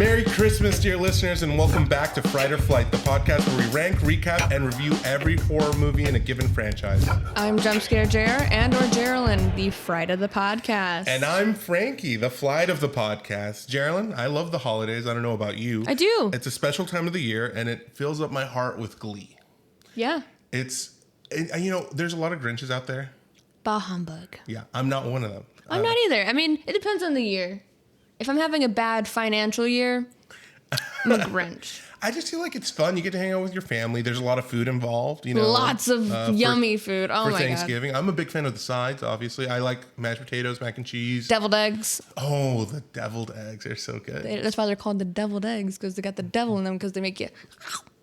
Merry Christmas, dear listeners, and welcome back to Fright or Flight, the podcast where we rank, recap, and review every horror movie in a given franchise. I'm Jumpscare Jer and/or Geraldine, the Fright of the podcast. And I'm Frankie, the Flight of the podcast. Geraldine, I love the holidays. I don't know about you. I do. It's a special time of the year, and it fills up my heart with glee. Yeah. There's a lot of Grinches out there. Bah humbug. Yeah, I'm not one of them. I'm not either. I mean, it depends on the year. If I'm having a bad financial year, I'm a Grinch. I just feel like it's fun. You get to hang out with your family. There's a lot of food involved. Lots of yummy food. Oh my God. For Thanksgiving. I'm a big fan of the sides, obviously. I like mashed potatoes, mac and cheese. Deviled eggs. Oh, the deviled eggs are so good. That's why they're called the deviled eggs, because they got the devil in them, because they make you...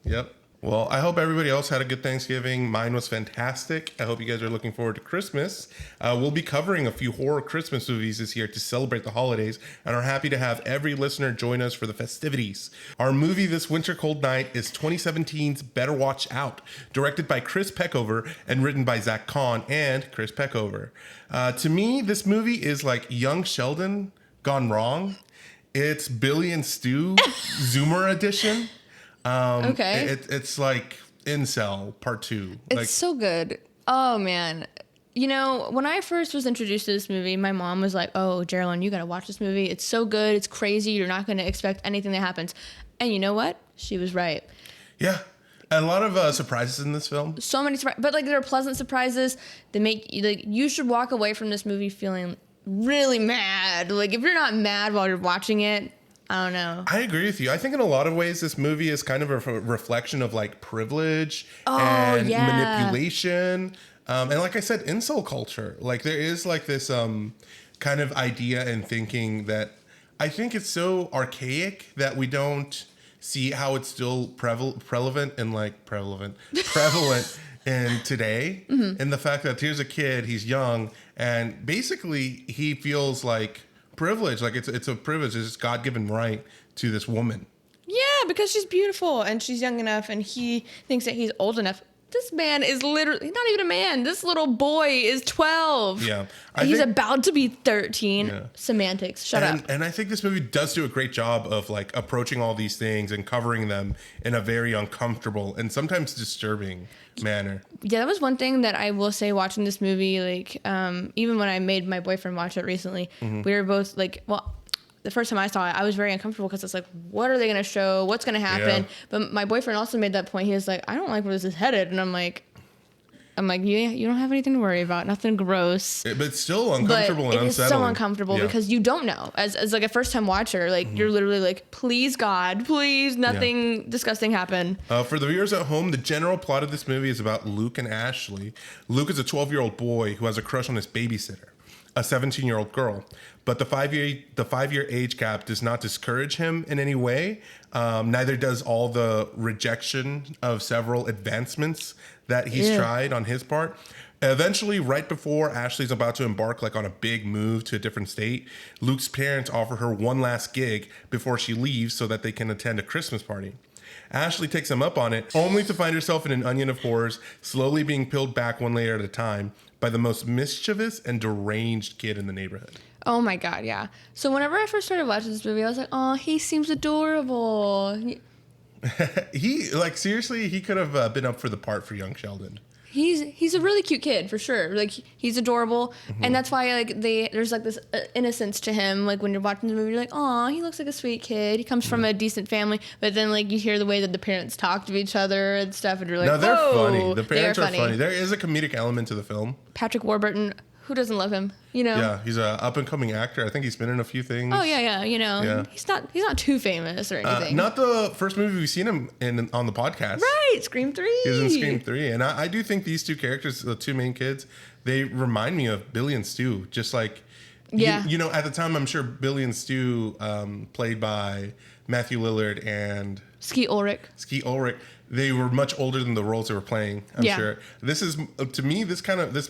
Yep. Well, I hope everybody else had a good Thanksgiving. Mine was fantastic. I hope you guys are looking forward to Christmas. We'll be covering a few horror Christmas movies this year to celebrate the holidays and are happy to have every listener join us for the festivities. Our movie this winter cold night is 2017's Better Watch Out, directed by Chris Peckover and written by Zach Kahn and Chris Peckover. To me, this movie is like Young Sheldon gone wrong. It's Billy and Stu Zoomer edition. Okay. It's like Incel Part 2. It's so good. Oh, man. You know, when I first was introduced to this movie, my mom was like, oh, Geraldine, you got to watch this movie. It's so good. It's crazy. You're not going to expect anything that happens. And you know what? She was right. Yeah. A lot of surprises in this film. So many surprises. But, like, they're pleasant surprises. They make you, like, you should walk away from this movie feeling really mad. Like, if you're not mad while you're watching it, I don't know. I agree with you. I think in a lot of ways, this movie is kind of a reflection of like privilege and manipulation. And like I said, incel culture. Like there is like this kind of idea and thinking that I think it's so archaic that we don't see how it's still prevalent in today. Mm-hmm. And the fact that here's a kid, he's young, and basically he feels like privilege, like it's a privilege, it's a God-given right to this woman. Yeah, because she's beautiful and she's young enough and he thinks that he's old enough. This man is literally not even a man. This little boy is 12. Yeah. He's about to be 13. Yeah. Semantics. Shut up. And I think this movie does do a great job of like approaching all these things and covering them in a very uncomfortable and sometimes disturbing manner. Yeah, that was one thing that I will say watching this movie, like, even when I made my boyfriend watch it recently, we were both like, well, the first time I saw it, I was very uncomfortable because it's like, what are they going to show? What's going to happen? Yeah. But my boyfriend also made that point. He was like, I don't like where this is headed. And I'm like, yeah, you don't have anything to worry about. Nothing gross. But it's still uncomfortable and unsettling. It is so uncomfortable because you don't know. As like a first time watcher, like you're literally like, please God, please, nothing disgusting happen. For the viewers at home, the general plot of this movie is about Luke and Ashley. Luke is a 12-year-old boy who has a crush on his babysitter, a 17-year-old girl. But the five-year age gap does not discourage him in any way. Neither does all the rejection of several advancements that he's tried on his part. Eventually, right before Ashley's about to embark like on a big move to a different state, Luke's parents offer her one last gig before she leaves so that they can attend a Christmas party. Ashley takes him up on it, only to find herself in an onion of horrors, slowly being peeled back one layer at a time by the most mischievous and deranged kid in the neighborhood. Oh my God, yeah. So whenever I first started watching this movie, I was like, oh, he seems adorable. Seriously, he could have been up for the part for young Sheldon. He's a really cute kid for sure. Like he's adorable, and that's why like there's like this innocence to him. Like when you're watching the movie, you're like, oh, he looks like a sweet kid. He comes from a decent family, but then like you hear the way that the parents talk to each other and stuff, and you're like, no, they're funny. The parents are funny. There is a comedic element to the film. Patrick Warburton. Who doesn't love him? You know. Yeah, he's an up and coming actor. I think he's been in a few things. Oh yeah. You know, he's not too famous or anything. Not the first movie we've seen him in on the podcast. Right, Scream 3. He was in Scream 3, and I do think these two characters, the two main kids, they remind me of Billy and Stu. Just like, you know, at the time, I'm sure Billy and Stu, played by Matthew Lillard and Skeet Ulrich. They were much older than the roles they were playing, I'm sure. This is, to me,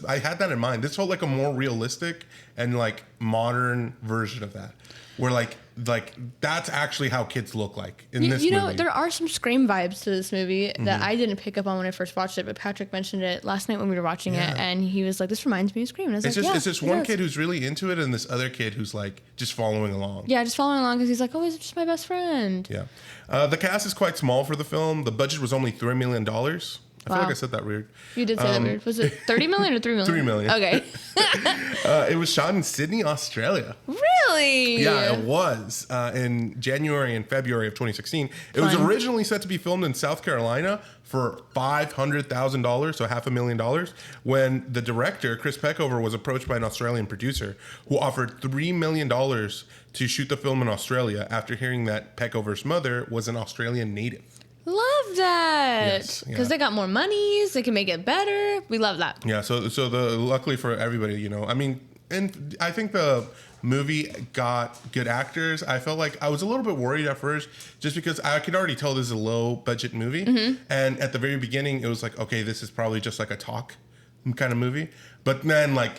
I had that in mind. This felt like a more realistic and like modern version of that. where like that's actually how kids look like in this movie. movie. There are some Scream vibes to this movie that I didn't pick up on when I first watched it, but Patrick mentioned it last night when we were watching it, and he was like, "This reminds me of Scream." And I was it's just one kid who's really into it, and this other kid who's like just following along. Yeah, just following along because he's like, "Oh, he's just my best friend." Yeah, the cast is quite small for the film. The budget was only $3 million. I feel like I said that weird. You did say that weird. Was it 30 million or 3 million? 3 million. Okay. It was shot in Sydney, Australia. Really? Yeah, it was in January and February of 2016. It was originally set to be filmed in South Carolina for $500,000, so $500,000, when the director, Chris Peckover, was approached by an Australian producer who offered $3 million to shoot the film in Australia after hearing that Peckover's mother was an Australian native. Love that. Yes, because they got more monies, they can make it better. We love that. Yeah, so luckily for everybody, I mean, and I think the movie got good actors. I felt like I was a little bit worried at first just because I could already tell this is a low budget movie. And at the very beginning, it was like, okay, this is probably just like a talk kind of movie. But then like,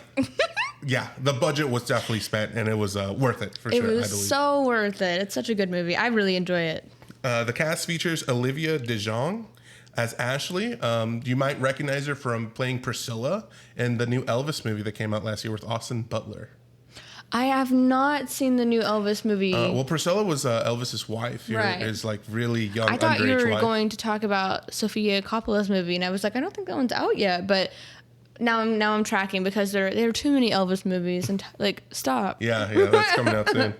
yeah, the budget was definitely spent and it was worth it for sure. It was so worth it. It's such a good movie. I really enjoy it. The cast features Olivia de Jong as Ashley. You might recognize her from playing Priscilla in the new Elvis movie that came out last year with Austin Butler. I have not seen the new Elvis movie. Well, Priscilla was Elvis's wife. His like really young underage wife. I thought you were going to talk about Sofia Coppola's movie, and I was like, I don't think that one's out yet. But now I'm tracking because there are too many Elvis movies, and like stop. Yeah, that's coming out soon.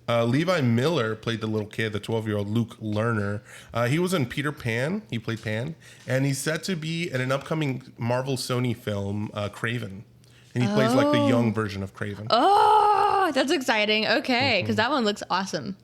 Levi Miller played the little kid, the 12-year-old Luke Lerner. He was in Peter Pan. He played Pan. And he's set to be in an upcoming Marvel Sony film, Kraven. And he plays like the young version of Kraven. Oh, that's exciting. Okay, because that one looks awesome.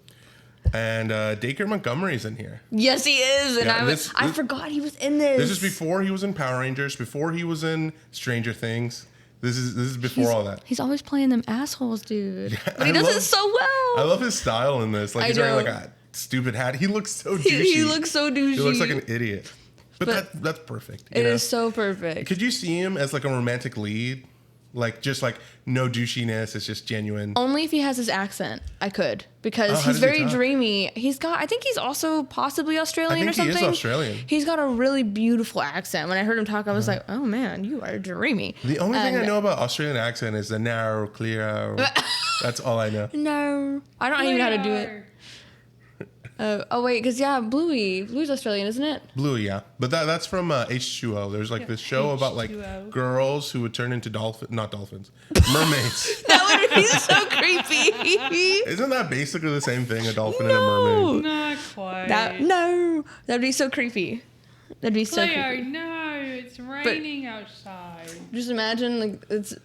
And Dacre Montgomery's in here. Yes, he is. And I forgot he was in this. This is before he was in Power Rangers, before he was in Stranger Things. This is before all that. He's always playing them assholes, dude. Yeah, but he does it so well. I love his style in this. Like he's wearing like a stupid hat. He looks so douchey. He looks so douchey. He looks like an idiot. But that's perfect. It is so perfect. Could you see him as like a romantic lead? Like just like no douchiness, it's just genuine. Only if he has his accent, I could, because he's very dreamy. I think he's also possibly Australian or something. He is Australian. He's got a really beautiful accent. When I heard him talk, I was like, oh man, you are dreamy. The only thing I know about Australian accent is the narrow, clear. That's all I know. No, I don't even know how to do it. Oh wait, because Bluey's Australian, isn't it? Bluey, yeah, but that's from H2O. There's like this show about like girls who would turn into mermaids. That would be so creepy. Isn't that basically the same thing, a dolphin and a mermaid? Not quite. That'd be so creepy. That'd be so creepy. No, it's raining outside. Just imagine, like, it's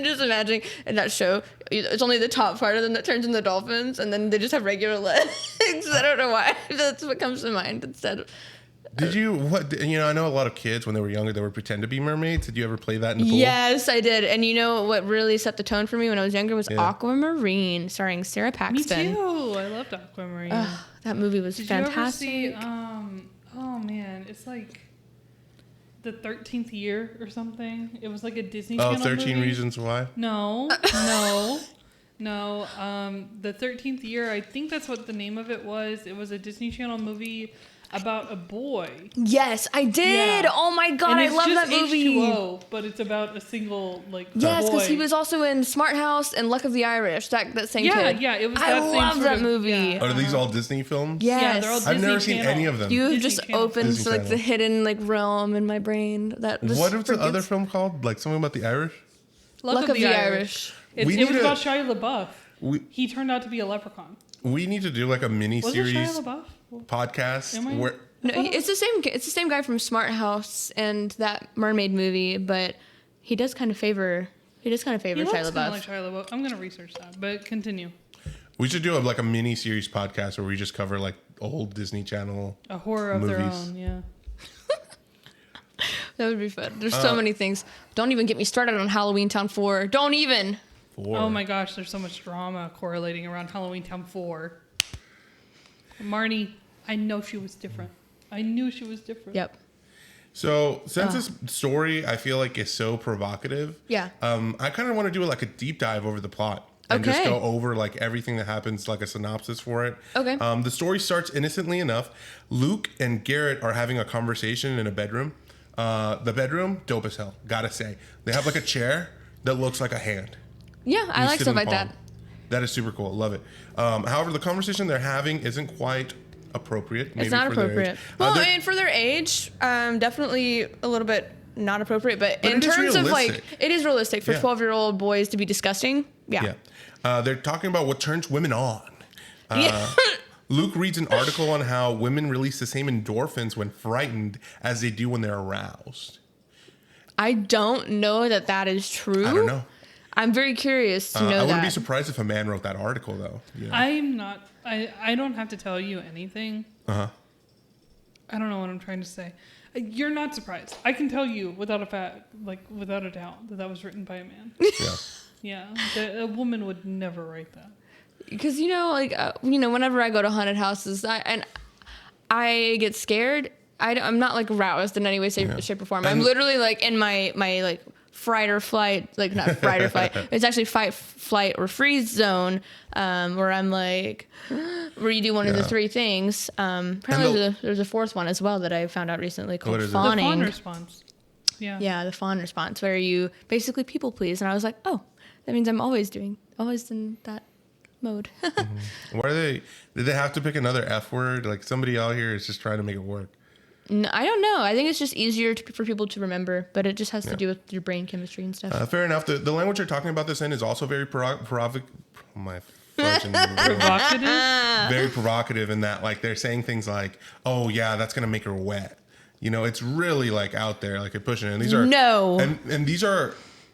just imagining in that show, it's only the top part of them that turns into dolphins, and then they just have regular legs. I don't know why. That's what comes to mind instead. Did you, I know a lot of kids when they were younger, they would pretend to be mermaids. Did you ever play that in the pool? Yes, I did. And you know what really set the tone for me when I was younger was Aquamarine, starring Sarah Paxton. Me too. I loved Aquamarine. That movie was fantastic. Did you ever see, oh man, it's like the 13th Year or something. It was like a Disney Channel 13 movie. Reasons Why? No. The 13th Year, I think that's what the name of it was. It was a Disney Channel movie about a boy. Yes, I did. Yeah. Oh my god, I love that movie. H2O, but it's about a single boy. Yes, because he was also in Smart House and Luck of the Irish. That same kid. Yeah, it was. I love that movie. Yeah. Are these all Disney films? Yes. Yeah, they're all Disney I've never seen Channel. any of them. You've just opened the hidden realm in my brain. What was the other film called? Like something about the Irish? Luck of the Irish. It was about Shia LaBeouf. He turned out to be a leprechaun. We need to do like a mini series podcast where. No, it's the same guy from Smart House and that mermaid movie, but he does kind of favor Shia LaBeouf. Like Shia LaBeouf. I'm gonna research that, but continue. We should do a mini series podcast where we just cover like old Disney Channel a horror of movies. their own. Yeah. That would be fun. There's so many things. Don't even get me started on Halloween Town 4. Don't even. 4. Oh my gosh, there's so much drama correlating around Halloween Town 4. Marnie, I know she was different. I knew she was different. Yep. So since this story, I feel like is so provocative. Yeah. I kind of want to do like a deep dive over the plot. and just Okay. go over like everything that happens, like a synopsis for it. Okay. The story starts innocently enough. Luke and Garrett are having a conversation in a bedroom. The bedroom, dope as hell, gotta say. They have like a chair that looks like a hand. Yeah, I You like sit stuff in the like that. palm. That is super cool. Love it. However, the conversation they're having isn't quite appropriate. It's not for their appropriate. age. Well, They're- I mean, for their age, definitely a little bit not appropriate. But But in it is terms of like, realistic. it is realistic for Yeah. 12-year-old boys to be disgusting. Yeah. They're talking about what turns women on. Yeah. Luke reads an article on how women release the same endorphins when frightened as they do when they're aroused. I don't know that is true. I don't know. I'm very curious to know I that. wouldn't be surprised if a man wrote that article, though. You know? I'm not. I don't have to tell you anything. Uh-huh. I don't know what I'm trying to say. You're not surprised. I can tell you without a doubt that was written by a man. Yeah. Yeah, a woman would never write that. Because whenever I go to haunted houses, I get scared. I'm not like roused in any way, shape or form. I'm literally like in my like fright or flight, like not fright or flight. It's actually fight, flight, or freeze zone, where I'm like, where you do one of the three things. Apparently there's a fourth one as well that I found out recently called What is it? fawning. The fawn response. Yeah. Yeah, the fawn response, where you basically people please, and I was like, oh, that means I'm always in that mode. Why are they? Did they have to pick another F word? Like somebody out here is just trying to make it work. No, I don't know. I think it's just easier for people to remember, but it just has to do with your brain chemistry and stuff. Fair enough. The language you're talking about this in is also very provocative. Provocative. Very provocative in that, like, they're saying things like, "Oh yeah, that's gonna make her wet." You know, it's really like out there, like, they're pushing it. And these are No. and these are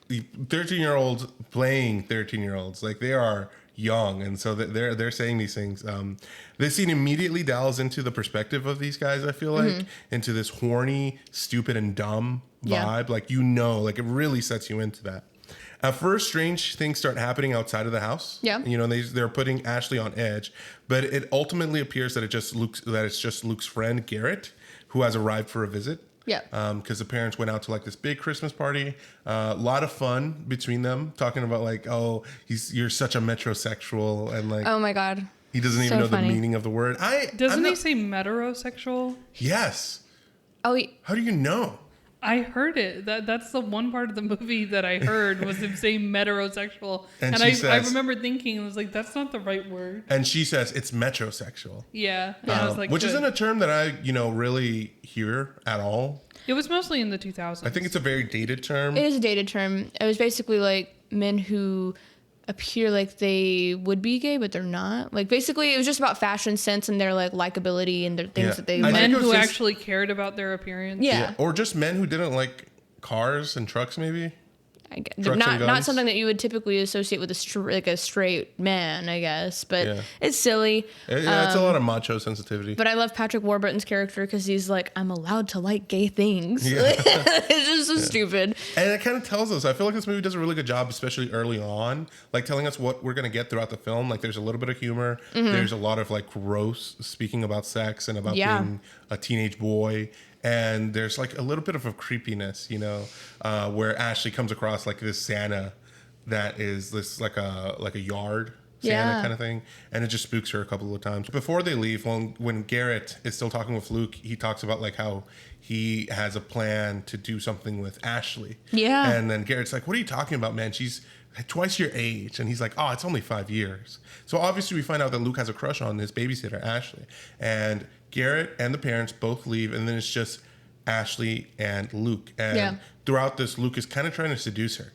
13-year-olds playing 13-year-olds. Like, they are young, and so they're saying these things. This scene immediately delves into the perspective of these guys. I feel like into this horny, stupid, and dumb vibe. Yeah. Like, like, it really sets you into that. At first, strange things start happening outside of the house. Yeah. You know, they're putting Ashley on edge, but it ultimately appears that it's just Luke's friend Garrett who has arrived for a visit. Yeah. Because the parents went out to like this big Christmas party. A lot of fun between them, talking about like, oh, you're such a metrosexual, and like, Oh my god. he doesn't even so know funny. the meaning of the word. Doesn't he say metrosexual? Yes. Oh, How do you know? I heard it. That's the one part of the movie that I heard was him saying metrosexual. And I she says- remember thinking, I was like, that's not the right word. And she says it's metrosexual. Yeah. And I was like, Which good. isn't a term that I, really hear at all. It was mostly in the 2000s. I think it's a very dated term. it is a dated term. It was basically like men who appear like they would be gay, but they're not. Like, basically, it was just about fashion sense and their like likability and their things Yeah. that they I like. think men it was who just- actually cared about their appearance. Yeah. Or just men who didn't like cars and trucks, maybe. Trucks Not and guns? something that you would typically associate with a straight man, I guess. But Yeah. it's silly. Yeah, it's a lot of macho sensitivity. But I love Patrick Warburton's character because he's like, I'm allowed to like gay things. Yeah. It's just so stupid. And it kind of tells us, I feel like this movie does a really good job, especially early on, like telling us what we're going to get throughout the film. Like, there's a little bit of humor. There's a lot of like gross speaking about sex and about being a teenage boy. And there's like a little bit of a creepiness, where Ashley comes across like this Santa that is this like a yard Santa Yeah. kind of thing. And it just spooks her a couple of times. Before they leave, when Garrett is still talking with Luke, he talks about like how he has a plan to do something with Ashley. Yeah. And then Garrett's like, what are you talking about, man? She's twice your age. And he's like, oh, it's only 5 years. So obviously we find out that Luke has a crush on his babysitter, Ashley. And Garrett and the parents both leave. And then it's just Ashley and Luke. And throughout this, Luke is kind of trying to seduce her.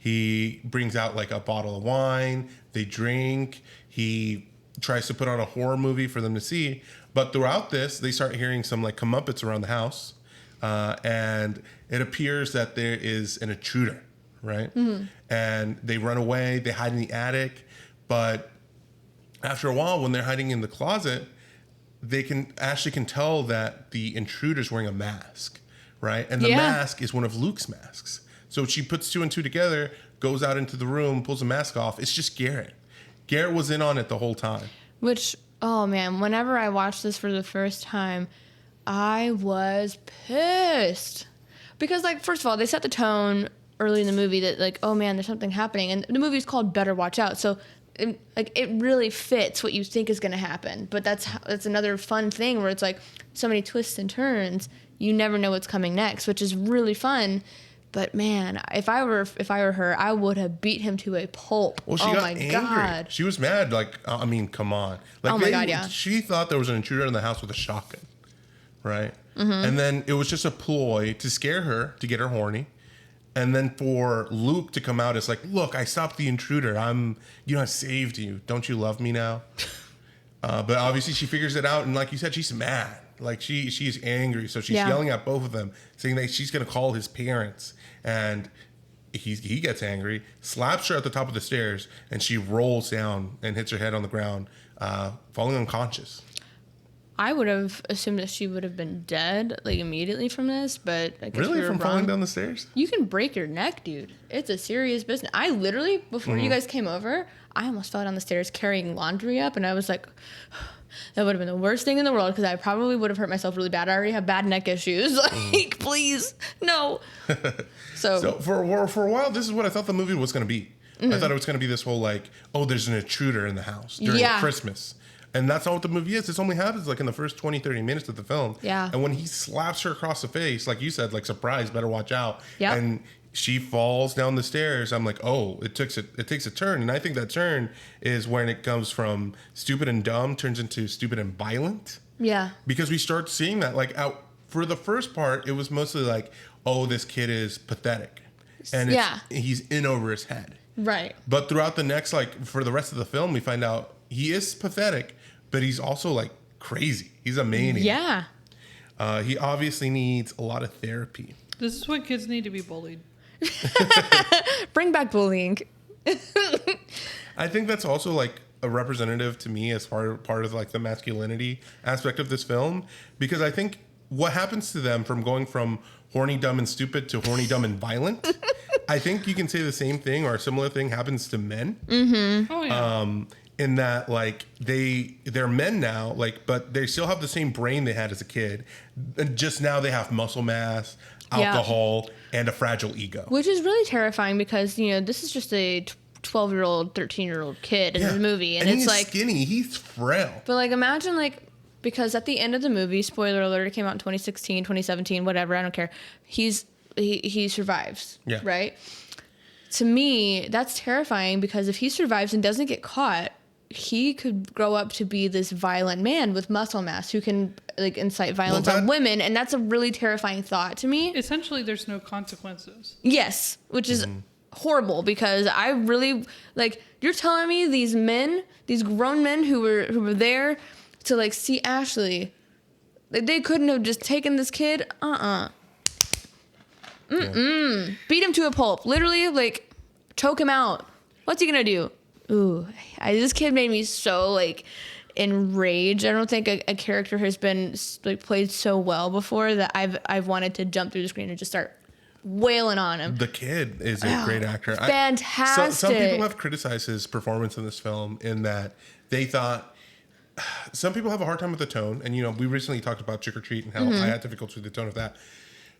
He brings out like a bottle of wine. They drink. He tries to put on a horror movie for them to see. But throughout this, they start hearing some like comeuppance around the house. And it appears that there is an intruder, right? Mm-hmm. And they run away. They hide in the attic. But after a while, when they're hiding in the closet, Ashley can tell that the intruder's wearing a mask, right? And the mask is one of Luke's masks. So she puts two and two together, goes out into the room, pulls the mask off. It's just Garrett. Garrett was in on it the whole time. Which, oh man, whenever I watched this for the first time, I was pissed. Because, like, first of all, they set the tone early in the movie that like, oh man, there's something happening, and the movie's called Better Watch Out, so it really fits what you think is going to happen. But that's another fun thing where it's like so many twists and turns, you never know what's coming next, which is really fun. But man, if I were her, I would have beat him to a pulp. Well, she got angry. God. She was mad. Like, I mean, come on. Like, oh my God, yeah. She thought there was an intruder in the house with a shotgun, right? Mm-hmm. And then it was just a ploy to scare her, to get her horny. And then for Luke to come out as like, look, I stopped the intruder. I saved you. Don't you love me now? But obviously she figures it out. And like you said, she's mad. Like she's angry. So she's yelling at both of them, saying that she's going to call his parents. And he gets angry, slaps her at the top of the stairs, and she rolls down and hits her head on the ground, falling unconscious. I would have assumed that she would have been dead like immediately from this, but I guess really, we were from wrong. Falling down the stairs? You can break your neck, dude. It's a serious business. I literally, before you guys came over, I almost fell down the stairs carrying laundry up, and I was like, that would have been the worst thing in the world because I probably would have hurt myself really bad. I already have bad neck issues. Like, please, no. So for a while, this is what I thought the movie was going to be. I thought it was going to be this whole like, oh, there's an intruder in the house during Christmas. And that's not what the movie is. This only happens like in the first 20, 30 minutes of the film. Yeah. And when he slaps her across the face, like you said, like, surprise, better watch out. Yeah. And she falls down the stairs. I'm like, oh, it takes a turn. And I think that turn is when it comes from stupid and dumb turns into stupid and violent. Yeah. Because we start seeing that like out for the first part, it was mostly like, oh, this kid is pathetic. And he's in over his head. Right. But throughout the next, like, for the rest of the film, we find out he is pathetic, but he's also, like, crazy. He's a maniac. Yeah. He obviously needs a lot of therapy. This is when kids need to be bullied. Bring back bullying. I think that's also, like, a representative to me as part of, like, the masculinity aspect of this film. Because I think what happens to them from going from horny, dumb, and stupid to horny, dumb, and violent, I think you can say the same thing or a similar thing happens to men. Mm-hmm. Oh, yeah. In that, like, they're men now, like, but they still have the same brain they had as a kid. And just now they have muscle mass, alcohol, and a fragile ego. Which is really terrifying because, you know, this is just a 12-year-old, 13-year-old kid in the movie. And it's he's like skinny. He's frail. But, like, imagine, like, because at the end of the movie, spoiler alert, it came out in 2016, 2017, whatever, I don't care. He survives, right? To me, that's terrifying because if he survives and doesn't get caught, he could grow up to be this violent man with muscle mass who can like incite violence on women, and that's a really terrifying thought to me. Essentially, there's no consequences. Yes, which is horrible because I really like. You're telling me these men, these grown men who were there to like see Ashley, they couldn't have just taken this kid. Beat him to a pulp. Literally, like choke him out. What's he gonna do? Ooh, this kid made me so like enraged. I don't think a character has been like played so well before that I've wanted to jump through the screen and just start wailing on him. The kid is a great actor. Fantastic. Some people have criticized his performance in this film in that they thought some people have a hard time with the tone. And, you know, we recently talked about Trick or Treat and how I had difficulty with the tone of that.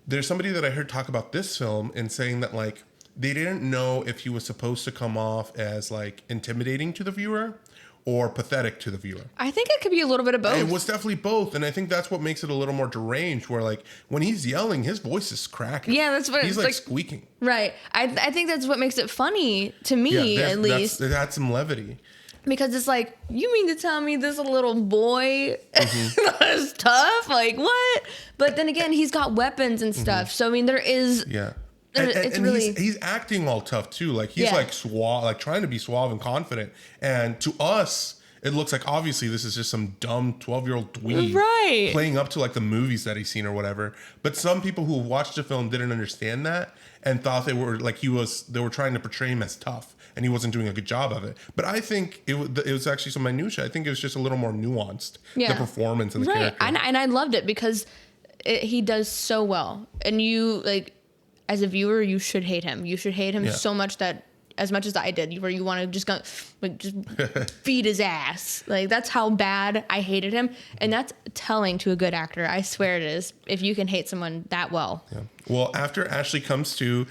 There's somebody that I heard talk about this film and saying that like they didn't know if he was supposed to come off as like intimidating to the viewer or pathetic to the viewer. I think it could be a little bit of both. It was definitely both, and I think that's what makes it a little more deranged. Where like when he's yelling, his voice is cracking. Yeah, that's what he's like squeaking. Right. I think that's what makes it funny to me, at least. It had some levity. Because it's like, you mean to tell me this little boy is tough? Like what? But then again, he's got weapons and stuff. So I mean, there is. Yeah. It's and really he's acting all tough too. Like he's like suave, like trying to be suave and confident. And to us, it looks like obviously this is just some dumb 12-year-old dweeb playing up to like the movies that he's seen or whatever. But some people who watched the film didn't understand that and thought they were like they were trying to portray him as tough and he wasn't doing a good job of it. But I think it was actually some minutia. I think it was just a little more nuanced. The performance and the character. And I loved it because he does so well. And you like. As a viewer, you should hate him. You should hate him so much that as much as I did, where you want to just go, like, just feed his ass. Like, that's how bad I hated him. And that's telling to a good actor. I swear it is. If you can hate someone that well. Yeah. Well, after Ashley comes to,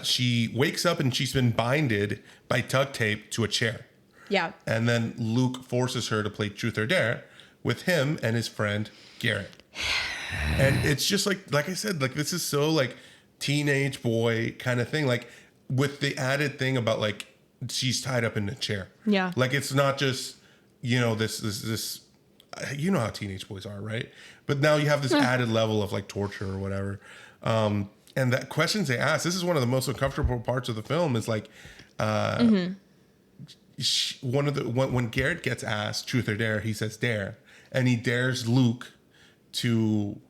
she wakes up and she's been binded by duct tape to a chair. Yeah. And then Luke forces her to play Truth or Dare with him and his friend Garrett. And it's just like I said, like, this is so like teenage boy kind of thing, like with the added thing about like she's tied up in a chair. Yeah. Like, it's not just, you know, this you know how teenage boys are, right? But now you have this added level of like torture or whatever. And the questions they ask, this is one of the most uncomfortable parts of the film, is like when Garrett gets asked Truth or Dare, he says Dare, and he dares Luke to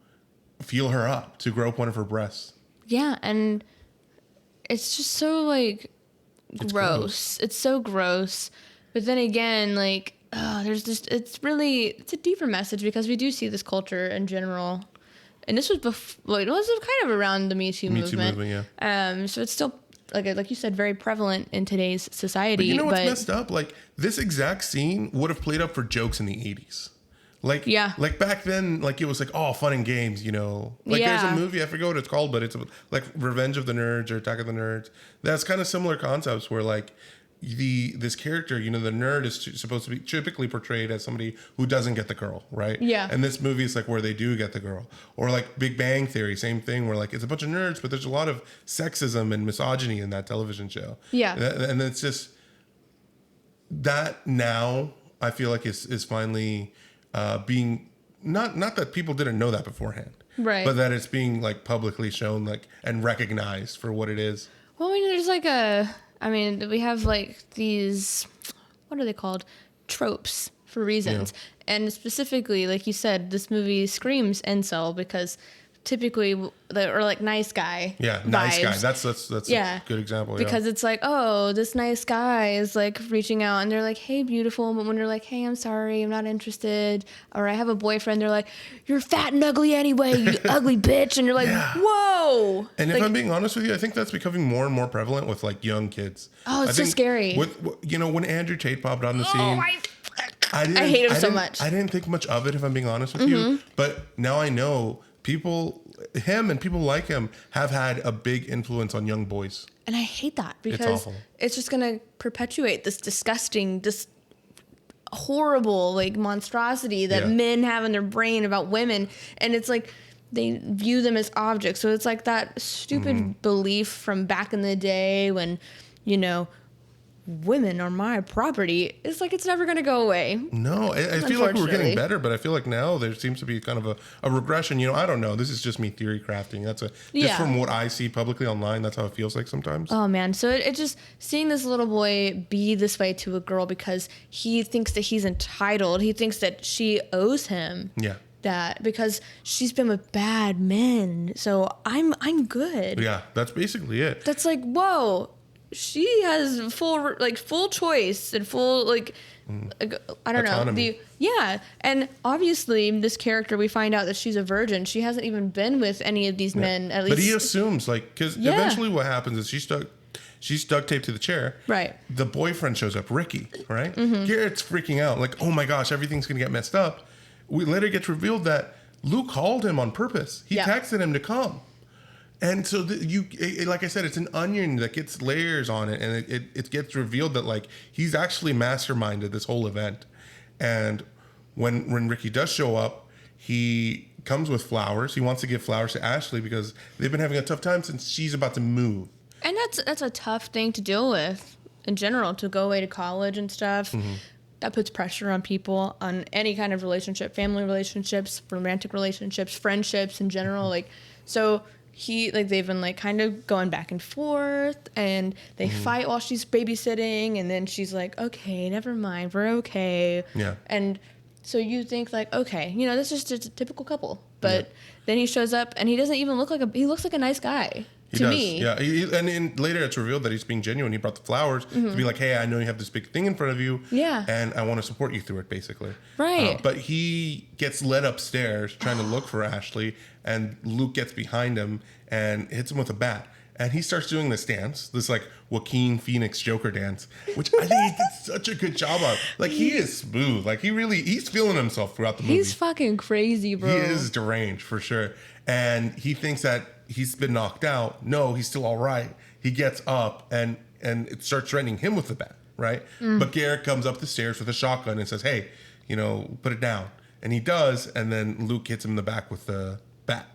feel her up, to grope one of her breasts. Yeah, and it's just so like gross. It's so gross. But then again, like, there's just, it's a deeper message, because we do see this culture in general. And this was before, it was kind of around the Me Too movement. Yeah. So it's still, like you said, very prevalent in today's society. But you know what's messed up? Like, this exact scene would have played up for jokes in the 80s. Like, yeah. Like back then, like, it was like, oh, fun and games, you know. Like, there's a movie, I forget what it's called, but it's like Revenge of the Nerds or Attack of the Nerds. That's kind of similar concepts where, like, this character, you know, the nerd is supposed to be typically portrayed as somebody who doesn't get the girl, right? Yeah. And this movie is like where they do get the girl. Or like Big Bang Theory, same thing, where like it's a bunch of nerds, but there's a lot of sexism and misogyny in that television show. Yeah. And it's just that now I feel like is finally being not that people didn't know that beforehand, right? But that it's being like publicly shown, like, and recognized for what it is. Well, I mean, there's like we have like these, what are they called? Tropes for reasons. Yeah. And specifically, like you said, this movie screams incel, because typically, or like nice guy. Yeah, nice guy. That's a good example. Because it's like, oh, this nice guy is like reaching out, and they're like, hey, beautiful. But when they're like, hey, I'm sorry, I'm not interested, or I have a boyfriend, they're like, you're fat and ugly anyway, you ugly bitch. And you're like, whoa. And like, if I'm being honest with you, I think that's becoming more and more prevalent with like young kids. Oh, it's so scary. You know, when Andrew Tate popped on the scene, I hate him so much. I didn't think much of it, if I'm being honest with you. But now I know him and people like him have had a big influence on young boys. And I hate that, because it's just going to perpetuate this disgusting, this horrible like monstrosity that men have in their brain about women. And it's like they view them as objects. So it's like that stupid belief from back in the day when, you know, women are my property. It's like, it's never going to go away. No, I feel like we're getting better, but I feel like now there seems to be kind of a regression. You know, I don't know. This is just me theory crafting. Just from what I see publicly online, that's how it feels like sometimes. Oh man. So it just, seeing this little boy be this way to a girl because he thinks that he's entitled. He thinks that she owes him. Yeah. That because she's been with bad men. So I'm good. Yeah. That's basically it. That's like, whoa. She has full choice and full I don't autonomy. know and obviously this character, we find out that she's a virgin. She hasn't even been with any of these men, at least. But he assumes, like, because eventually what happens is she's duct taped to the chair. Right. The boyfriend shows up, Ricky. Right. Garrett's freaking out, like, oh my gosh, everything's gonna get messed up. We later gets revealed that Luke called him on purpose. He texted him to come. And so like I said, it's an onion that gets layers on it, and it gets revealed that like he's actually masterminded this whole event. And when Ricky does show up, he comes with flowers. He wants to give flowers to Ashley because they've been having a tough time since she's about to move. And that's a tough thing to deal with in general, to go away to college and stuff. That puts pressure on people, on any kind of relationship, family relationships, romantic relationships, friendships in general. Like, so they've been like kind of going back and forth, and they fight while she's babysitting, and then she's like, okay, never mind, we're okay. Yeah. And so you think like, okay, you know, this is just a typical couple. But then he shows up and he doesn't even look like he looks like a nice guy. He does. Me. Yeah. And later it's revealed that he's being genuine. He brought the flowers to be like, hey, I know you have this big thing in front of you. Yeah. And I want to support you through it, basically. Right. But he gets led upstairs trying to look for Ashley, and Luke gets behind him and hits him with a bat. and he starts doing this dance, this like Joaquin Phoenix Joker dance, which I think he did such a good job of. Like he is smooth. Like he's feeling himself throughout the movie. He's fucking crazy, bro. He is deranged for sure. And he thinks that he's been knocked out. No, he's still all right. He gets up and it starts threatening him with the bat, right? But Garrett comes up the stairs with a shotgun and says, hey, put it down. And he does, and then Luke hits him in the back with the bat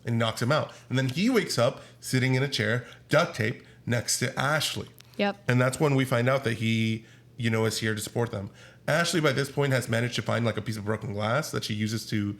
and knocks him out. And then he wakes up sitting in a chair, duct tape, next to Ashley. Yep. And that's when we find out that he, is here to support them. Ashley, by this point, has managed to find like a piece of broken glass that she uses to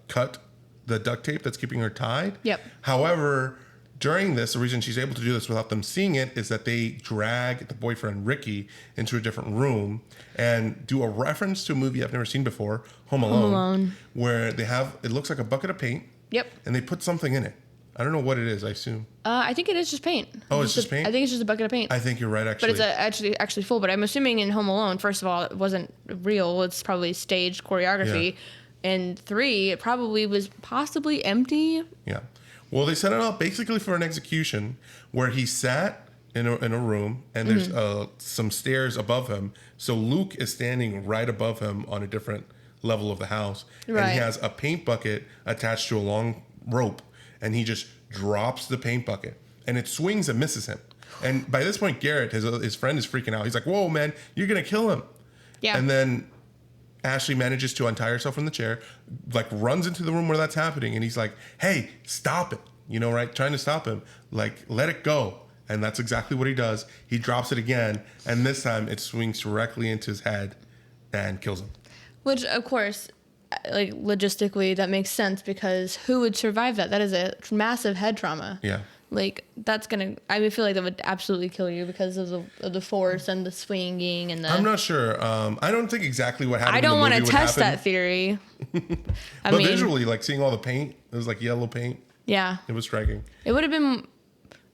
cut the duct tape that's keeping her tied. Yep. However, during this, the reason she's able to do this without them seeing it is that they drag the boyfriend, Ricky, into a different room and do a reference to a movie I've never seen before, Home Alone. Where they have, it looks like a bucket of paint. Yep. And they put something in it. I don't know what it is, I assume. I think it is just paint. Oh, it's just paint? I think it's just a bucket of paint. I think you're right, actually. But it's actually full. But I'm assuming in Home Alone, first of all, it wasn't real. It's probably staged choreography. Yeah. And 3, it probably was possibly empty. Yeah. Well, they set it up basically for an execution where he sat in a room and there's some stairs above him. So Luke is standing right above him on a different level of the house. Right. And he has a paint bucket attached to a long rope. And he just drops the paint bucket. And it swings and misses him. And by this point, Garrett, his friend, is freaking out. He's like, whoa, man, you're going to kill him. Yeah. And then Ashley manages to untie herself from the chair, like runs into the room where that's happening. And he's like, hey, stop it. Right? Trying to stop him. Like, let it go. And that's exactly what he does. He drops it again. And this time it swings directly into his head and kills him. Which, of course, like logistically, that makes sense because who would survive that? That is a massive head trauma. Yeah. Like that's I feel like that would absolutely kill you because of the force and the swinging and the. I'm not sure. I don't think exactly what happened. I don't want to test that theory. But visually, like seeing all the paint, it was like yellow paint. Yeah. It was striking. It would have been.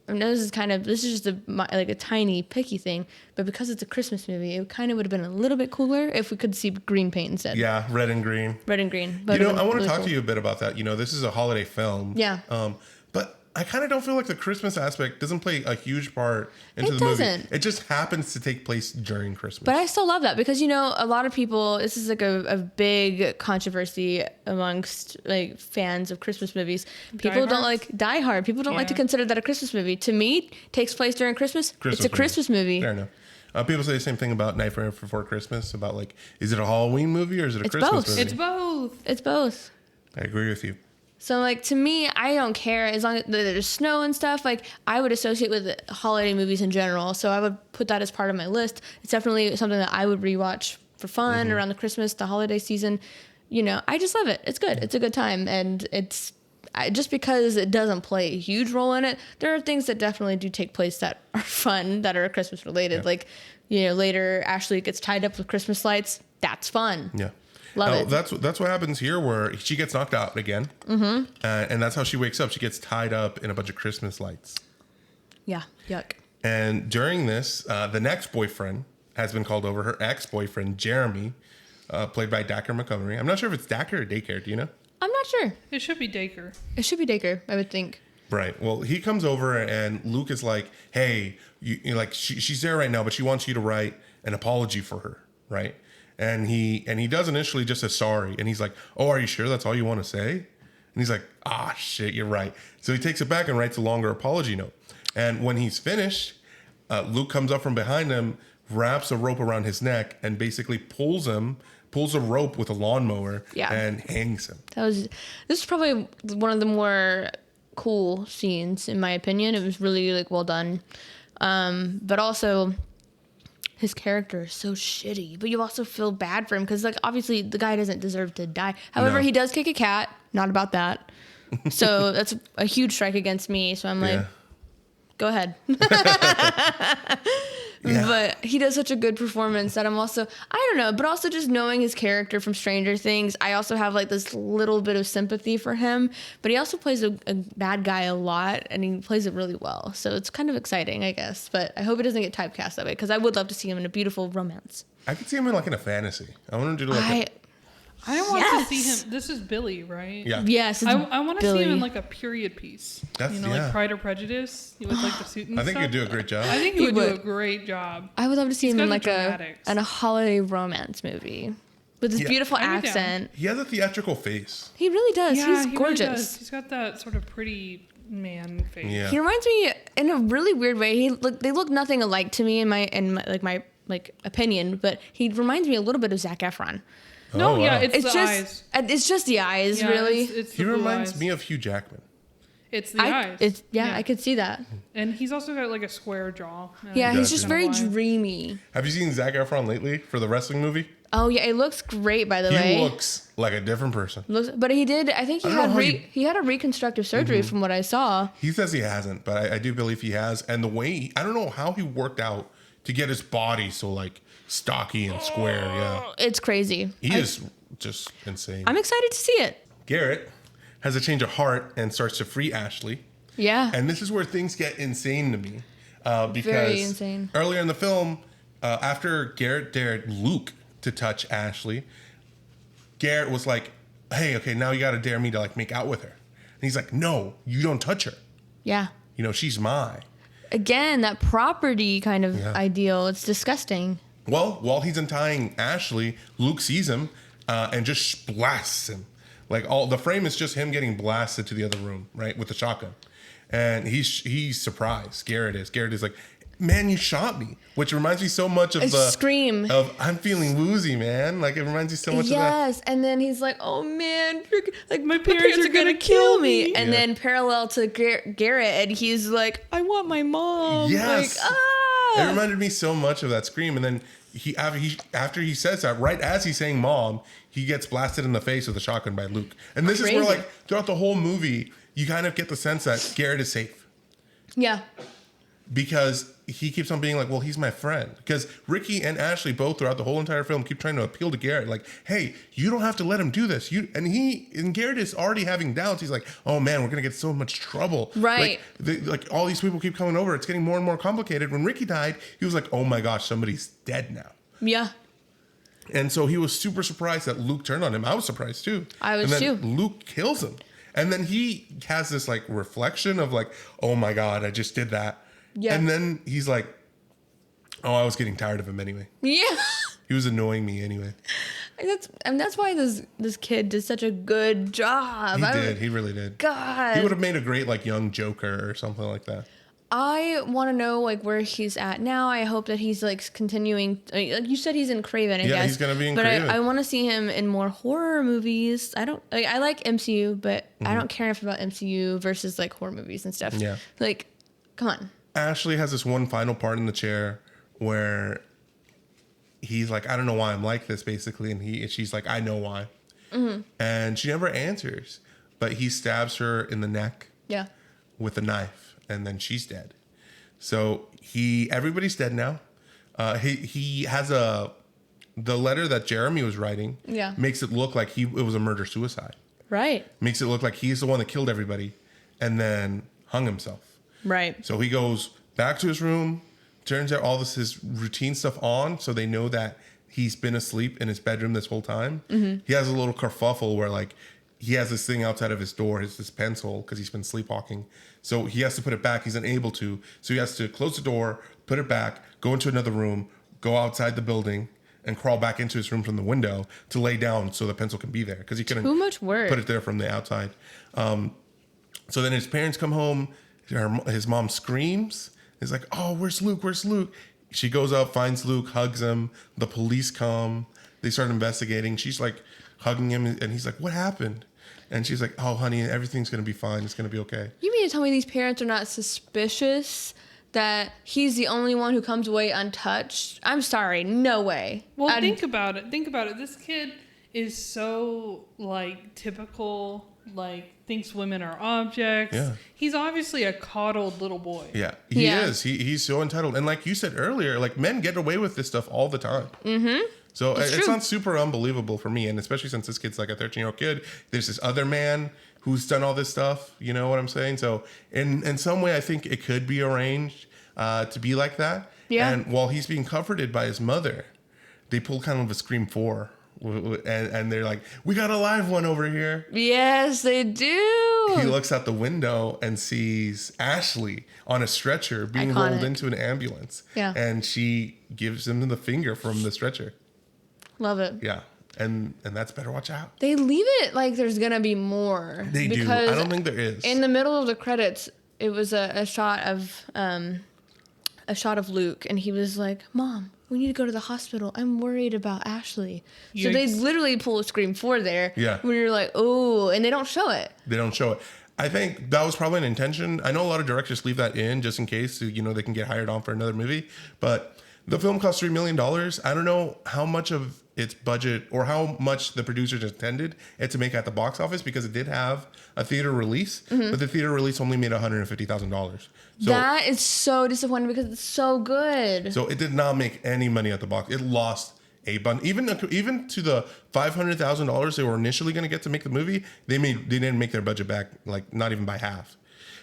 I mean, this is just a tiny picky thing, but because it's a Christmas movie, it kind of would have been a little bit cooler if we could see green paint instead. Yeah, red and green. Red and green. But I want to talk to you a bit about that. This is a holiday film. Yeah. But I kind of don't feel like the Christmas aspect doesn't play a huge part into the movie. It just happens to take place during Christmas. But I still love that because, a lot of people, this is like a big controversy amongst like fans of Christmas movies. People don't like Die Hard. People don't like to consider that a Christmas movie. To me, it takes place during Christmas. It's a Christmas movie. Fair enough. People say the same thing about Nightmare Before Christmas, about like, is it a Halloween movie or is it a Christmas movie? It's both. It's both. I agree with you. So, like, to me, I don't care. As long as there's snow and stuff, like, I would associate with holiday movies in general. So I would put that as part of my list. It's definitely something that I would rewatch for fun around the Christmas, the holiday season. I just love it. It's good. It's a good time. And just because it doesn't play a huge role in it, there are things that definitely do take place that are fun, that are Christmas related. Yeah. Like, later Ashley gets tied up with Christmas lights. That's fun. Yeah. Love it. That's what happens here, where she gets knocked out again, and that's how she wakes up. She gets tied up in a bunch of Christmas lights. Yeah, yuck. And during this, the next boyfriend has been called over. Her ex-boyfriend, Jeremy, played by Dacre Montgomery. I'm not sure if it's Dacre or Dacre. Do you know? I'm not sure. It should be Dacre. It should be Dacre, I would think. Right. Well, he comes over, and Luke is like, "Hey, she's there right now, but she wants you to write an apology for her, right?" And he does initially just a sorry. And he's like, oh, are you sure that's all you want to say? And he's like, shit, you're right. So he takes it back and writes a longer apology note. And when he's finished, Luke comes up from behind him, wraps a rope around his neck, and basically pulls a rope with a lawnmower and hangs him. This is probably one of the more cool scenes, in my opinion. It was really like well done. But also, his character is so shitty, but you also feel bad for him because, like, obviously the guy doesn't deserve to die. However, he does kick a cat. Not about that. So that's a huge strike against me. So I'm like, go ahead. Yeah. But he does such a good performance that I'm also, I don't know, but also just knowing his character from Stranger Things, I also have like this little bit of sympathy for him, but he also plays a bad guy a lot and he plays it really well. So it's kind of exciting, I guess, but I hope it doesn't get typecast that way because I would love to see him in a beautiful romance. I could see him in a fantasy. I want him to do I want to see him. This is Billy, right? Yeah. Yes, I want to see Billy. him in like a period piece. That's, like Pride or Prejudice. He with like the suit and I think stuff. he'd do a great job. I think he would do a great job. I would love to see He's him in got like the a dramatics. holiday romance movie with his beautiful I'd be down. accent. He has a theatrical face. He really does. Yeah, He's he really gorgeous. does. He's got that sort of pretty man face. Yeah. He reminds me in a really weird way. They look nothing alike to me in my opinion, but he reminds me a little bit of Zac Efron. No, Oh, wow. yeah, it's the It's eyes. just the eyes, Yeah, really. It's the He blue reminds eyes. me of Hugh Jackman. It's the eyes. I could see that. And he's also got like a square jaw. Yeah, He he's does, just yeah. very Kinda wide. dreamy. Have you seen Zac Efron lately for the wrestling movie? Oh yeah, it looks great by the way. He looks like a different person. But he did. I think he I don't know how he had a reconstructive surgery from what I saw. He says he hasn't, but I do believe he has. And the way, I don't know how he worked out to get his body so like stocky and square. Yeah. It's crazy. He is just insane. I'm excited to see it. Garrett has a change of heart and starts to free Ashley. Yeah. And this is where things get insane to me. Because Very insane. earlier in the film, after Garrett dared Luke to touch Ashley, Garrett was like, hey, okay, now you got to dare me to like make out with her. And he's like, no, you don't touch her. Yeah. You know, she's mine. Again, that property kind of Yeah. ideal. It's disgusting. Well, while he's untying Ashley, Luke sees him and just blasts him. Like the frame is just him getting blasted to the other room, right, with the shotgun. And he's surprised. Garrett is like, man, you shot me, which reminds me so much of A the scream. of I'm feeling woozy, man. Like it reminds me so much of that. Yes, and then he's like, "Oh man, like My parents are gonna kill me." And Yeah. then parallel to Garrett, and he's like, "I want my mom." Yes. Like, ah. It reminded me so much of that scream. And then after he says that, right as he's saying mom, he gets blasted in the face with a shotgun by Luke. And this is where, Crazy. like, throughout the whole movie, you kind of get the sense that Garrett is safe. Yeah. Because he keeps on being like, well, he's my friend. Because Ricky and Ashley both throughout the whole entire film keep trying to appeal to Garrett. Like, hey, you don't have to let him do this. And Garrett is already having doubts. He's like, oh man, we're going to get so much trouble. Right. Like all these people keep coming over. It's getting more and more complicated. When Ricky died, he was like, oh my gosh, somebody's dead now. Yeah. And so he was super surprised that Luke turned on him. I was surprised too. I was and then too. Luke kills him. And then he has this like reflection of like, oh my God, I just did that. Yeah. And then he's like, oh, I was getting tired of him anyway. Yeah. He was annoying me anyway. That's why this kid did such a good job. He did. He really did. God. He would have made a great like young Joker or something like that. I want to know like where he's at now. I hope that he's like continuing. Like you said, he's in Craven. I Yeah, guess he's gonna be in but Craven. I want to see him in more horror movies. I like MCU, but I don't care enough about MCU versus like horror movies and stuff. Yeah. Like, come on. Ashley has this one final part in the chair where he's like, I don't know why I'm like this, basically. And she's like, I know why. Mm-hmm. And she never answers. But he stabs her in the neck Yeah. with a knife. And then she's dead. So everybody's dead now. He has the letter that Jeremy was writing. Yeah. Makes it look like it was a murder-suicide. Right. Makes it look like he's the one that killed everybody and then hung himself. Right. So he goes back to his room, turns out all his routine stuff on so they know that he's been asleep in his bedroom this whole time. Mm-hmm. He has a little kerfuffle where like he has this thing outside of his door, this pencil, because he's been sleepwalking. So he has to put it back. He's unable to. So he has to close the door, put it back, go into another room, go outside the building, and crawl back into his room from the window to lay down so the pencil can be there. Because he couldn't Too much work. put it there from the outside. So then his parents come home. His mom screams. He's like, oh, where's Luke? Where's Luke? She goes up, finds Luke, hugs him. The police come. They start investigating. She's like hugging him. And he's like, what happened? And she's like, oh, honey, everything's going to be fine. It's going to be okay. You mean to tell me these parents are not suspicious that he's the only one who comes away untouched? I'm sorry. No way. Well, think about it. This kid is so like typical, like thinks women are objects. Yeah. He's obviously a coddled little boy. Yeah, he Yeah. is. He's so entitled. And like you said earlier, like men get away with this stuff all the time. Mm-hmm. So it true. sounds super unbelievable for me. And especially since this kid's like a 13-year-old kid, there's this other man who's done all this stuff. You know what I'm saying? So in some way, I think it could be arranged to be like that. Yeah. And while he's being comforted by his mother, they pull kind of a Scream 4 and they're like, we got a live one over here. Yes, they do. He looks out the window and sees Ashley on a stretcher being Iconic. rolled into an ambulance. Yeah. And she gives him the finger from the stretcher. Love it. Yeah. And that's Better Watch Out. They leave it like there's gonna be more. They do. I don't think there is. In the middle of the credits, it was a shot of Luke, and he was like, "Mom, we need to go to the hospital. I'm worried about Ashley." So they Yikes. literally pull a Scream 4 there. Yeah. Where you're like, "Oh," and they don't show it. They don't show it. I think that was probably an intention. I know a lot of directors leave that in just in case, so, they can get hired on for another movie. But the film cost $3 million. I don't know how much of its budget or how much the producers intended it to make at the box office, because it did have a theater release, but the theater release only made $150,000. So, That is so disappointing because it's so good. so it did not make any money at the box. It lost a bunch. Even to the $500,000 they were initially going to get to make the movie, they didn't make their budget back, like not even by half.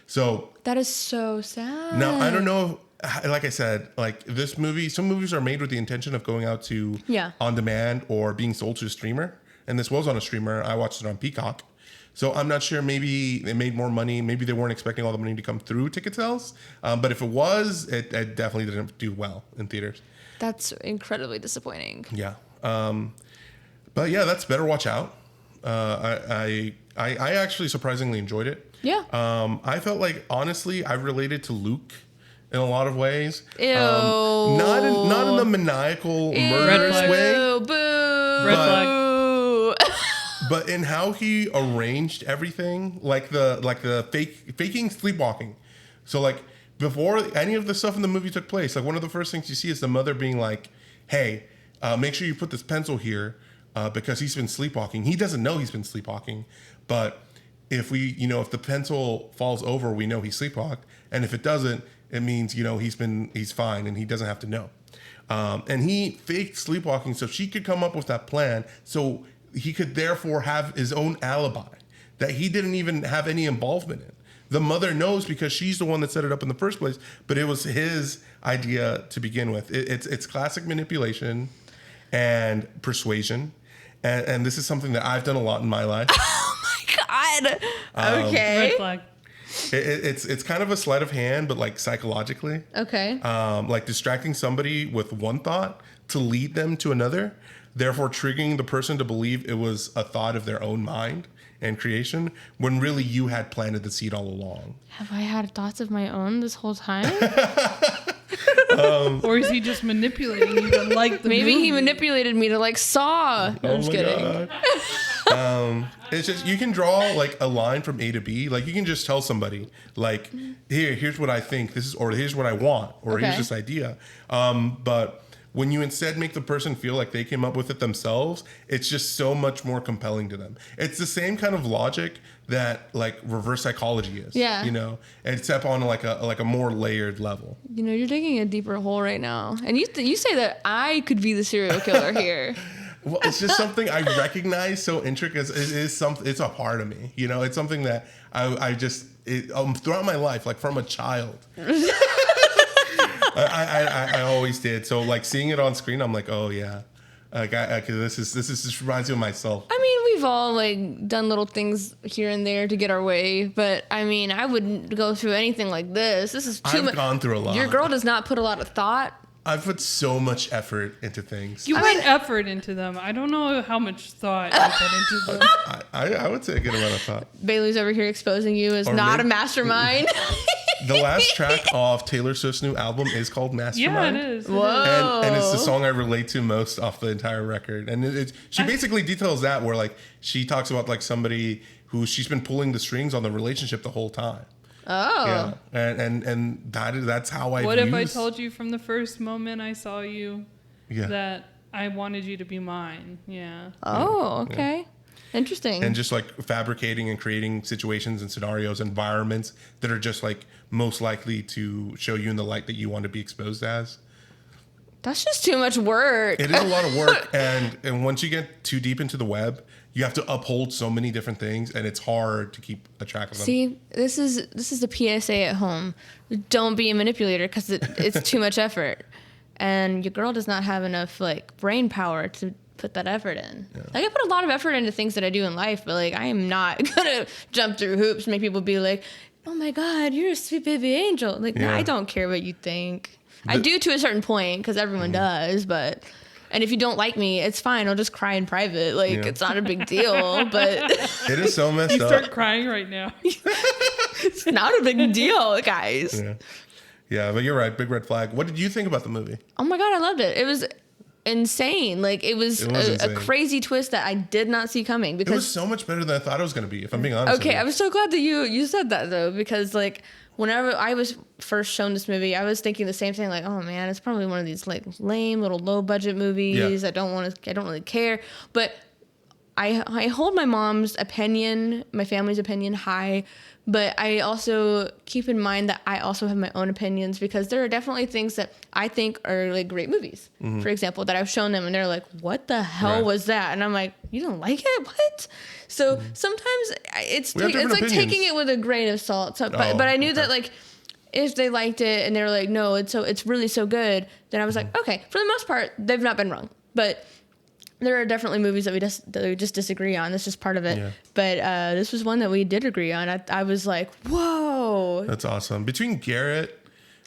So That is so sad. now I don't know. Like I said, like this movie, some movies are made with the intention of going out to on demand or being sold to a streamer. And this was on a streamer. I watched it on Peacock. So I'm not sure. Maybe they made more money. Maybe they weren't expecting all the money to come through ticket sales. But if it was, it definitely didn't do well in theaters. That's incredibly disappointing. Yeah. But yeah, that's Better Watch Out. I actually surprisingly enjoyed it. Yeah. I felt like, honestly, I related to Luke in a lot of ways. Ew. Not in the maniacal murderous flag. way, Boo. Red flag. Boo. but in how he arranged everything, like the faking sleepwalking. So like before any of the stuff in the movie took place, like one of the first things you see is the mother being like, "Hey, make sure you put this pencil here because he's been sleepwalking. He doesn't know he's been sleepwalking, but if if the pencil falls over, we know he sleepwalked, and if it doesn't, it means he's fine and he doesn't have to know." And he faked sleepwalking so she could come up with that plan, so he could therefore have his own alibi that he didn't even have any involvement in. The mother knows because she's the one that set it up in the first place, but it was his idea to begin with. It's classic manipulation and persuasion, and this is something that I've done a lot in my life. Oh my God. Okay. Red flag. It's kind of a sleight of hand, but like psychologically. Okay. Like distracting somebody with one thought to lead them to another, therefore triggering the person to believe it was a thought of their own mind and creation, when really you had planted the seed all along. Have I had thoughts of my own this whole time? Or is he just manipulating you to like the Maybe movie? he manipulated me to like Saw. No, I'm just kidding. It's just, you can draw like a line from A to B. Like you can just tell somebody like, here's what I think or here's what I want, or here's Okay. this idea. But when you instead make the person feel like they came up with it themselves, it's just so much more compelling to them. It's the same kind of logic that like reverse psychology is. Yeah. Except on like a more layered level. You're digging a deeper hole right now. And you say that I could be the serial killer here. Well, it's just something I recognize so intricate. It is something. It's a part of me. It's something that I just throughout my life, like from a child, I always did. So like seeing it on screen, I'm like, oh yeah, like this reminds me of myself. I mean, we've all like done little things here and there to get our way, but I mean, I wouldn't go through anything like this. This is too much. I've gone through a lot. Your girl does not put a lot of thought. I've put so much effort into things. You put effort into them. I don't know how much thought you put into them. I would say a good amount of thought. Bailey's over here exposing you as Or not maybe- a mastermind. The last track of Taylor Swift's new album is called Yeah, Mastermind. it is. Whoa. And it's the song I relate to most off the entire record. And she basically details that where like she talks about like somebody who she's been pulling the strings on the relationship the whole time. Oh. Yeah. And that's how I What if I told you from the first moment I saw you Yeah. that I wanted you to be mine? Yeah. Oh, okay. Interesting. And just like fabricating and creating situations and scenarios, environments that are just like most likely to show you in the light that you want to be exposed as. That's just too much work. It is a lot of work, and once you get too deep into the web, you have to uphold so many different things, and it's hard to keep a track of them. See, this is the PSA at home. Don't be a manipulator because it's too much effort, and your girl does not have enough like brain power to put that effort in. Yeah. Like I put a lot of effort into things that I do in life, but like I am not gonna jump through hoops and make people be like, oh my God, you're a sweet baby angel. Like, no, I don't care what you think. I do to a certain point because everyone does, but... And if you don't like me, it's fine. I'll just cry in private. Like, it's not a big deal, but... It is so messed up. You start crying right now. It's not a big deal, guys. Yeah, but you're right. Big red flag. What did you think about the movie? Oh my God, I loved it. It was insane. Like, it was a crazy twist that I did not see coming. Because it was so much better than I thought it was going to be, if I'm being honest. Okay, I was so glad that you said that, though, because, like... Whenever I was first shown this movie, I was thinking the same thing. Like, oh man, it's probably one of these like lame little low budget movies. I don't really care. But I hold my mom's opinion, my family's opinion high. But I also keep in mind that I also have my own opinions because there are definitely things that I think are like great movies. For example, that I've shown them and they're like, what the hell was that? And I'm like, you don't like it? What? So sometimes it's like taking it with a grain of salt. So, but I knew that like if they liked it and they were like, no, it's really so good, then I was like, okay, for the most part, they've not been wrong. But there are definitely movies that we just disagree on. That's just part of it. Yeah. But this was one that we did agree on. I was like, whoa. That's awesome. Between Garrett,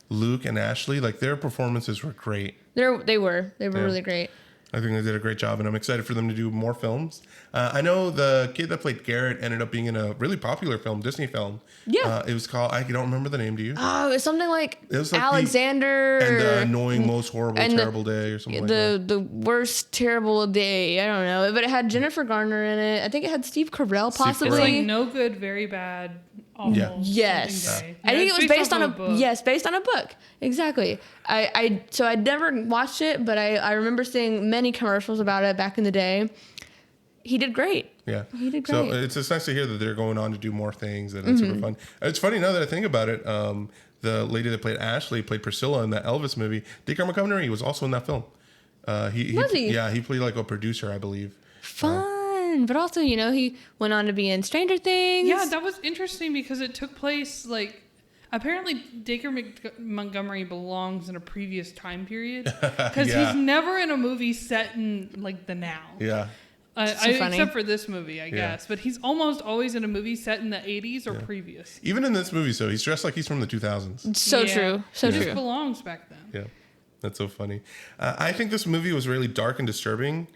Luke, and Ashley, like their performances were great. They were really great. I think they did a great job, and I'm excited for them to do more films. I know the kid that played Garrett ended up being in a really popular film, Disney film. Yeah. It was called, I don't remember the name, do you? Oh, it was something like Alexander. And the annoying, most horrible, terrible day or something like that. The worst, terrible day. I don't know. But it had Jennifer Garner in it. I think it had Steve Carell, possibly. It's like no good, very bad, awful. Yeah. Yes. Day. I think it was based on a book. Yes, based on a book. Exactly. So I'd never watched it, but I remember seeing many commercials about it back in the day. He did great. Yeah. He did great. So it's just nice to hear that they're going on to do more things, and it's super fun. It's funny now that I think about it. The lady that played Ashley played Priscilla in that Elvis movie. Dacre Montgomery was also in that film. Was he? Yeah, he played like a producer, I believe. Fun. But also, he went on to be in Stranger Things. Yeah, that was interesting because it took place like... Apparently, Dacre Montgomery belongs in a previous time period because he's never in a movie set in like the now. Yeah. Except for this movie, I guess. But he's almost always in a movie set in the 80s or previous. Even in this movie, so he's dressed like he's from the 2000s. So true. So he true. just belongs back then. Yeah. That's so funny. I think this movie was really dark and disturbing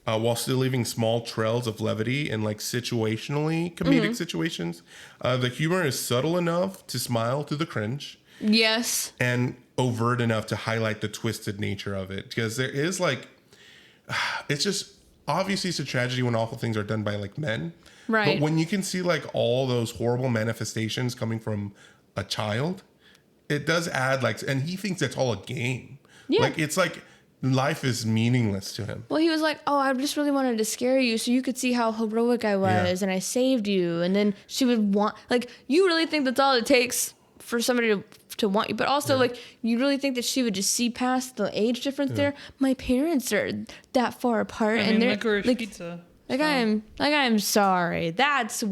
while still leaving small trails of levity and like situationally comedic situations. The humor is subtle enough to smile through the cringe. Yes. And overt enough to highlight the twisted nature of it. Because there is like, it's just... Obviously, it's a tragedy when awful things are done by like men. Right. But when you can see like all those horrible manifestations coming from a child, it does add like, and he thinks that's all a game. Yeah. Like it's like life is meaningless to him. Well, he was like, oh, I just really wanted to scare you so you could see how heroic I was and I saved you. And then she would want, like, you really think that's all it takes for somebody to want you, but also like you really think that she would just see past the age difference there? My parents are that far apart, and they're like pizza. Like I'm sorry. That's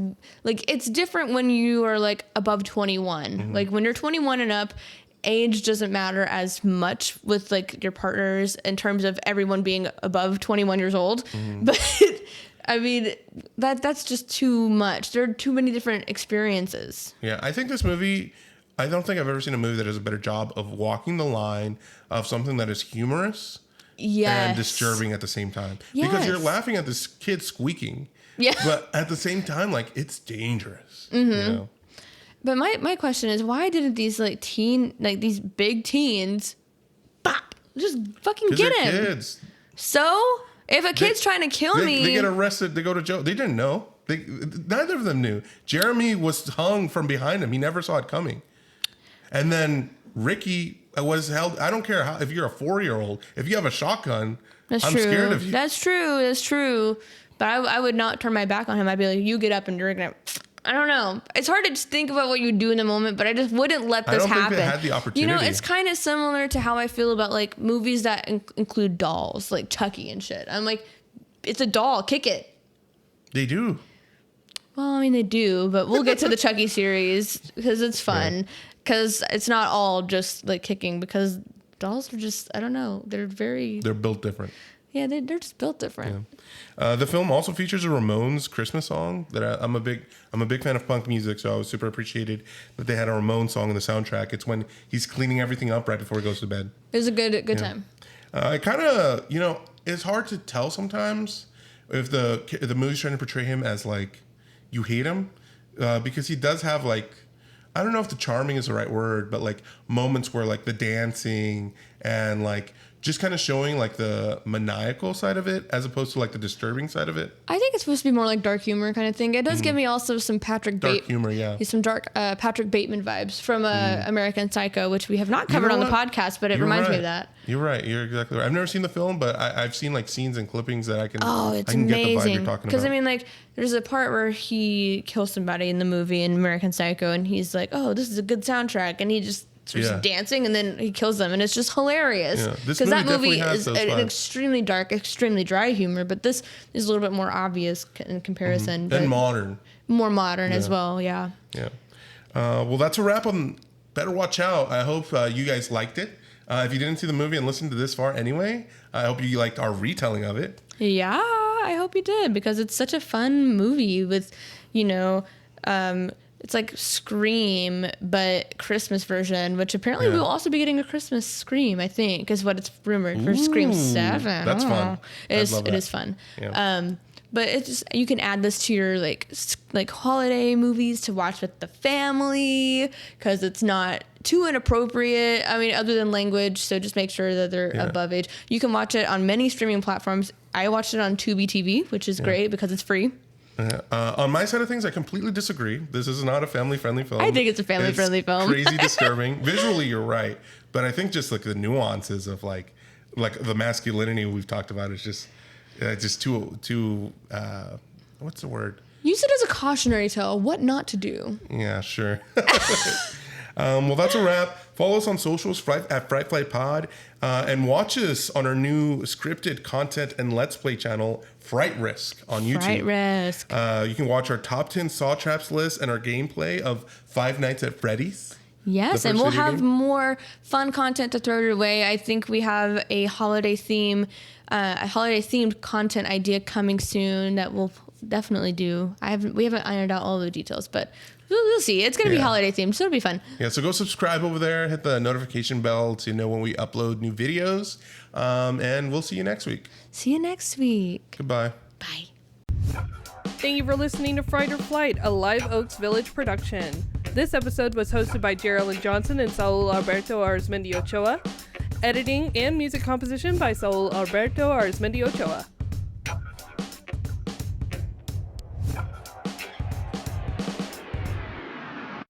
like it's different when you are like above 21. Like when you're 21 and up, age doesn't matter as much with like your partners in terms of everyone being above 21 years old. But I mean that's just too much. There are too many different experiences. Yeah, I think this movie. I don't think I've ever seen a movie that does a better job of walking the line of something that is humorous and disturbing at the same time. Yes. Because you're laughing at this kid squeaking. Yeah. But at the same time, like, it's dangerous. You know? But my question is, why didn't these these big teens just fucking get him? Kids. So if a kid's trying to kill me, they get arrested, they go to jail. They didn't know. Neither of them knew. Jeremy was hung from behind him. He never saw it coming. And then Ricky was held. I don't care how, if you're a 4-year-old, if you have a shotgun, I'm scared of you. That's true. But I would not turn my back on him. I'd be like, you get up and you're going to, I don't know. It's hard to just think about what you do in the moment, but I just wouldn't let this happen. I don't think they had the opportunity. It's kind of similar to how I feel about like movies that include dolls, like Chucky and shit. I'm like, it's a doll, kick it. They do. Well, I mean, they do, but we'll get to the Chucky series because it's fun. Because it's not all just like kicking, because dolls are just, I don't know, they're built different. Yeah, they're just built different. Yeah. The film also features a Ramones Christmas song that I'm a big fan of punk music, so I was super appreciated that they had a Ramones song in the soundtrack. It's when he's cleaning everything up right before he goes to bed. It was a good time. I kind of, it's hard to tell sometimes if the movie's trying to portray him as like you hate him, because he does have like, I don't know if the charming is the right word, but like moments where like the dancing and like just kind of showing like the maniacal side of it as opposed to like the disturbing side of it. I think it's supposed to be more like dark humor kind of thing. It does give me also some Patrick Dark humor, yeah. Some dark Patrick Bateman vibes from American Psycho, which we have not covered on the podcast, but it reminds me of that. You're right. You're exactly right. I've never seen the film, but I've seen like scenes and clippings that I can. Oh, it's I can amazing. get the vibe you're talking about. Because I mean, like, there's a part where he kills somebody in the movie in American Psycho, and he's like, "Oh, this is a good soundtrack," and he just starts dancing, and then he kills them, and it's just hilarious. Because that movie is an extremely dark, extremely dry humor, but this is a little bit more obvious in comparison. And modern. More modern as well, yeah. Yeah. Well, that's a wrap on Better Watch Out. I hope you guys liked it. If you didn't see the movie and listened to this far anyway, I hope you liked our retelling of it. Yeah, I hope you did, because it's such a fun movie with, it's like Scream, but Christmas version, which apparently we'll also be getting a Christmas Scream, I think, is what it's rumored for Scream 7. That's fun. It is fun. Yeah. But it's just, you can add this to your like holiday movies to watch with the family, because it's not too inappropriate. I mean, other than language, so just make sure that they're above age. You can watch it on many streaming platforms. I watched it on Tubi TV, which is great because it's free. On my side of things, I completely disagree. This is not a family-friendly film. I think it's a family-friendly film. Crazy disturbing. Visually, you're right, but I think just like the nuances of like the masculinity we've talked about is just too. What's the word? Use it as a cautionary tale. What not to do. Yeah, sure. Well, that's a wrap. Follow us on socials at Fright Flight Pod, and watch us on our new scripted content and Let's Play channel, Fright Risk, on YouTube. Fright Risk. You can watch our top 10 Saw Traps list and our gameplay of Five Nights at Freddy's. Yes, and we'll have more fun content to throw your way. I think we have a holiday themed content idea coming soon that we'll definitely do. We haven't ironed out all the details, but we'll see. It's going to be holiday themed, so it'll be fun. Yeah, so go subscribe over there, hit the notification bell to know when we upload new videos, and we'll see you next week. See you next week. Goodbye. Bye. Thank you for listening to Fright or Flight, a Live Oaks Village production. This episode was hosted by Geraldine Johnson and Saul Alberto Arizmendi Ochoa. Editing and music composition by Saul Alberto Arizmendi Ochoa.